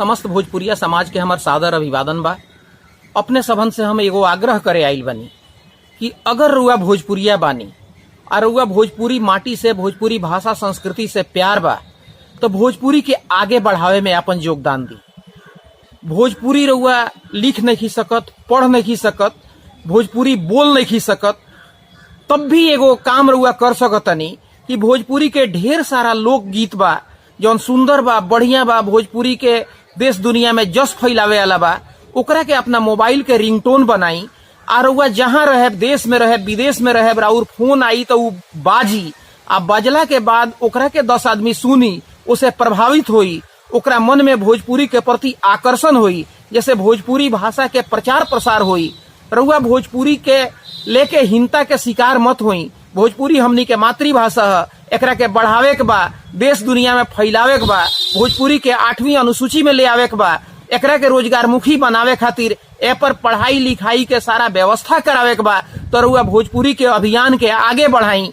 समस्त भोजपुरिया समाज के हमार सादर अभिवादन बा। अपने सबन से हम एगो आग्रह करे आइल बानी कि अगर रउआ भोजपुरिया बानी और रउआ भोजपुरी माटी से, भोजपुरी भाषा संस्कृति से प्यार बा तो भोजपुरी के आगे बढ़ावे में अपन योगदान दी। भोजपुरी रउआ लिख नहीं सकत, पढ़ नहीं सकत, भोजपुरी बोल नहीं सकत, तब भी एगो काम रउआ कर सकतनी कि भोजपुरी के ढेर सारा लोकगीत बा जौन सुंदर बा, बढ़िया बा, भोजपुरी के देश दुनिया में जस फैलावे वाला बा, ओकरा के अपना मोबाइल के रिंगटोन बनाई और रउआ जहां रहे, देश में रहे, विदेश में रहे, और फोन आई तो उ बाजी, आ बजला के बाद ओकरा के 10 आदमी सुनी, उसे प्रभावित होई, ओकरा मन में भोजपुरी के प्रति आकर्षण होई, जैसे भोजपुरी भाषा के प्रचार प्रसार होई। रउआ भोजपुरी के लेके हिंसा के शिकार मत होई। भोजपुरी हमनी के मातृभाषा है, एकरा के बढ़ावे के बा, देश दुनिया में फैलावे के बा, भोजपुरी के 8वीं अनुसूची में ले आवे के बा, एकरा के रोजगार मुखी बनावे खातिर ए पर पढ़ाई लिखाई के सारा व्यवस्था करावे के बा। तो रउआ भोजपुरी के अभियान के आगे बढ़ाई।